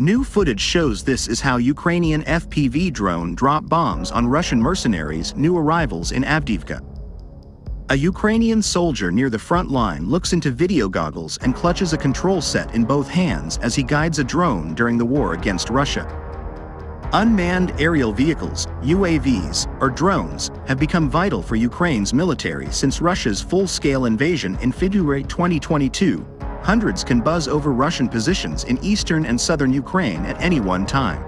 New footage shows this is how Ukrainian FPV drone dropped bombs on Russian mercenaries' new arrivals in Avdiivka. A Ukrainian soldier near the front line looks into video goggles and clutches a control set in both hands as he guides a drone during the war against Russia. Unmanned aerial vehicles, UAVs, or drones, have become vital for Ukraine's military since Russia's full-scale invasion in February 2022. Hundreds can buzz over Russian positions in eastern and southern Ukraine at any one time.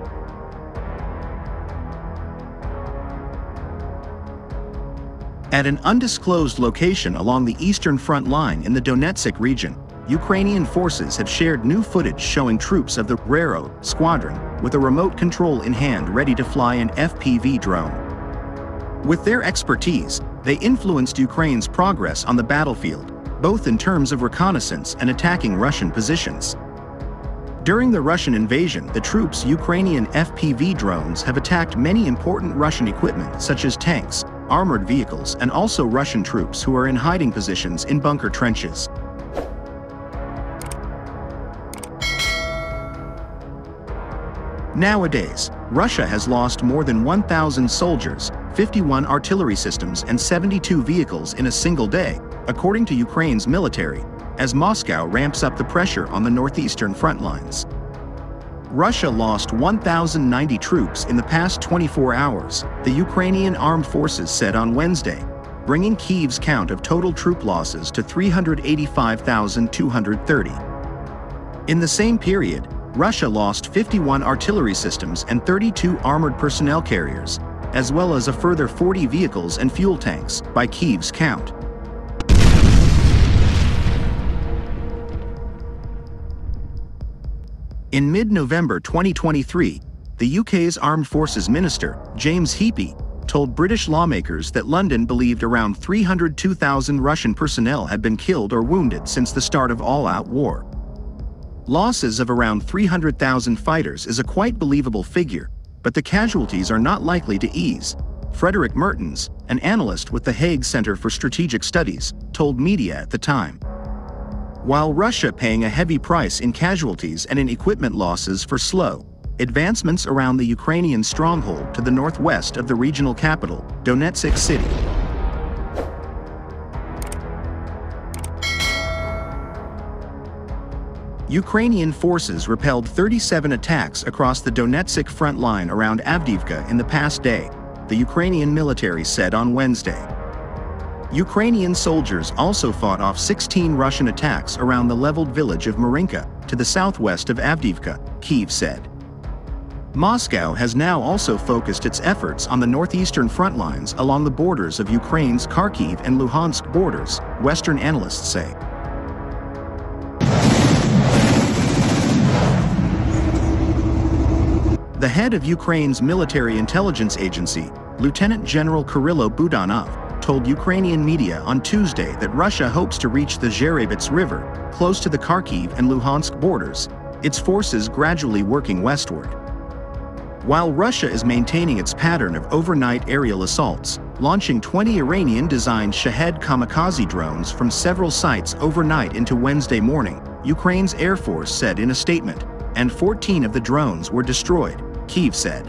At an undisclosed location along the eastern front line in the Donetsk region, Ukrainian forces have shared new footage showing troops of the Rero squadron with a remote control in hand ready to fly an FPV drone. With their expertise, they influenced Ukraine's progress on the battlefield, both in terms of reconnaissance and attacking Russian positions. During the Russian invasion, the troops' Ukrainian FPV drones have attacked many important Russian equipment such as tanks, armored vehicles, and also Russian troops who are in hiding positions in bunker trenches. Nowadays, Russia has lost more than 1,000 soldiers, 51 artillery systems, and 72 vehicles in a single day, according to Ukraine's military, as Moscow ramps up the pressure on the northeastern front lines. Russia lost 1,090 troops in the past 24 hours, the Ukrainian armed forces said on Wednesday, bringing Kyiv's count of total troop losses to 385,230. In the same period, Russia lost 51 artillery systems and 32 armored personnel carriers, as well as a further 40 vehicles and fuel tanks, by Kyiv's count. In mid-November 2023, the UK's Armed Forces Minister, James Heappey, told British lawmakers that London believed around 302,000 Russian personnel had been killed or wounded since the start of all-out war. Losses of around 300,000 fighters is a quite believable figure, but the casualties are not likely to ease, Frederick Mertens, an analyst with the Hague Center for Strategic Studies, told media at the time. While Russia paying a heavy price in casualties and in equipment losses for slow advancements around the Ukrainian stronghold to the northwest of the regional capital, Donetsk city. Ukrainian forces repelled 37 attacks across the Donetsk front line around Avdiivka in the past day, the Ukrainian military said on Wednesday. Ukrainian soldiers also fought off 16 Russian attacks around the leveled village of Marinka, to the southwest of Avdiivka, Kyiv said. Moscow has now also focused its efforts on the northeastern front lines along the borders of Ukraine's Kharkiv and Luhansk borders, Western analysts say. The head of Ukraine's military intelligence agency, Lieutenant General Kyrylo Budanov, told Ukrainian media on Tuesday that Russia hopes to reach the Zherebets River, close to the Kharkiv and Luhansk borders, its forces gradually working westward. While Russia is maintaining its pattern of overnight aerial assaults, launching 20 Iranian-designed Shahed kamikaze drones from several sites overnight into Wednesday morning, Ukraine's Air Force said in a statement, and 14 of the drones were destroyed, Kyiv said.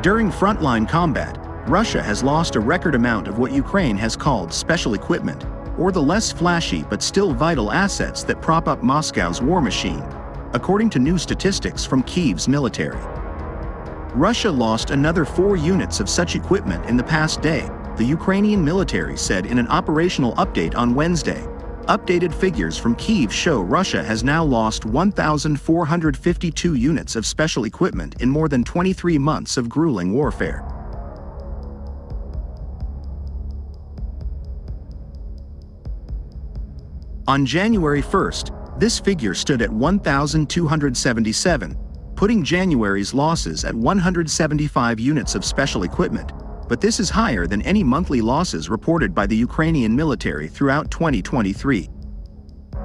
During frontline combat, Russia has lost a record amount of what Ukraine has called special equipment, or the less flashy but still vital assets that prop up Moscow's war machine, according to new statistics from Kyiv's military. Russia lost another 4 units of such equipment in the past day, the Ukrainian military said in an operational update on Wednesday. Updated figures from Kyiv show Russia has now lost 1,452 units of special equipment in more than 23 months of grueling warfare. On January 1st, this figure stood at 1,277, putting January's losses at 175 units of special equipment, but this is higher than any monthly losses reported by the Ukrainian military throughout 2023.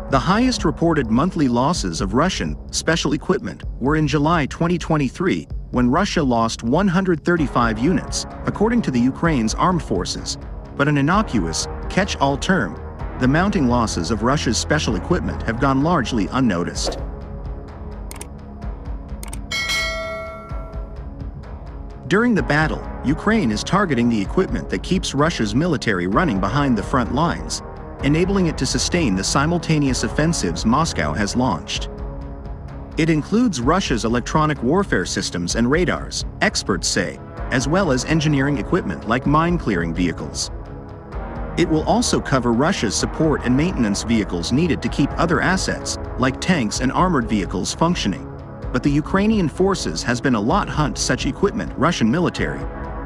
The highest reported monthly losses of Russian special equipment were in July 2023, when Russia lost 135 units, according to the Ukraine's armed forces, but an innocuous catch-all term, the mounting losses of Russia's special equipment have gone largely unnoticed. During the battle, Ukraine is targeting the equipment that keeps Russia's military running behind the front lines, enabling it to sustain the simultaneous offensives Moscow has launched. It includes Russia's electronic warfare systems and radars, experts say, as well as engineering equipment like mine-clearing vehicles. It will also cover Russia's support and maintenance vehicles needed to keep other assets, like tanks and armored vehicles, functioning. But the Ukrainian forces has been a lot hunt such equipment Russian military,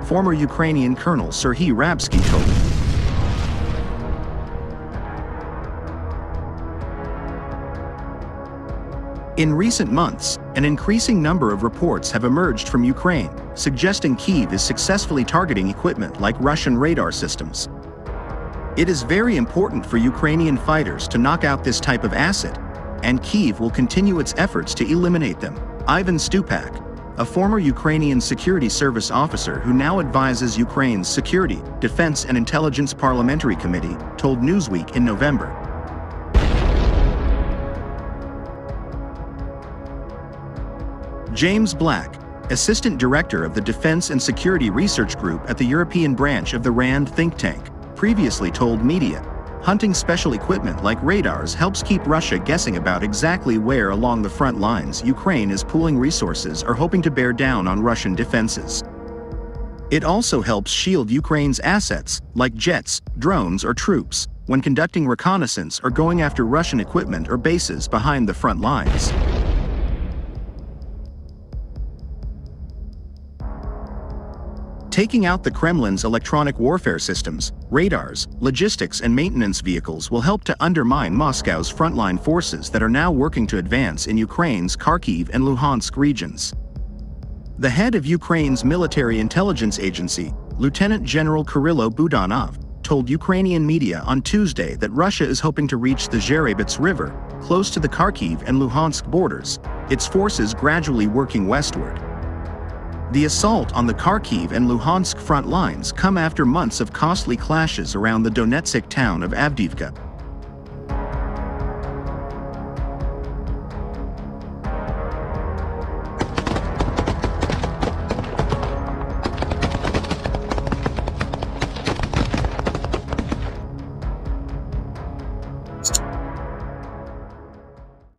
former Ukrainian Colonel Serhiy Rabsky told me. In recent months, an increasing number of reports have emerged from Ukraine, suggesting Kyiv is successfully targeting equipment like Russian radar systems. It is very important for Ukrainian fighters to knock out this type of asset, and Kyiv will continue its efforts to eliminate them. Ivan Stupak, a former Ukrainian security service officer who now advises Ukraine's Security, Defense and Intelligence Parliamentary Committee, told Newsweek in November. James Black, assistant director of the Defense and Security Research Group at the European branch of the RAND think tank, previously told media, hunting special equipment like radars helps keep Russia guessing about exactly where along the front lines Ukraine is pooling resources or hoping to bear down on Russian defenses. It also helps shield Ukraine's assets, like jets, drones or troops, when conducting reconnaissance or going after Russian equipment or bases behind the front lines. Taking out the Kremlin's electronic warfare systems, radars, logistics and maintenance vehicles will help to undermine Moscow's frontline forces that are now working to advance in Ukraine's Kharkiv and Luhansk regions. The head of Ukraine's military intelligence agency, Lieutenant General Kyrylo Budanov, told Ukrainian media on Tuesday that Russia is hoping to reach the Zherebets River, close to the Kharkiv and Luhansk borders, its forces gradually working westward. The assault on the Kharkiv and Luhansk front lines come after months of costly clashes around the Donetsk town of Avdiivka,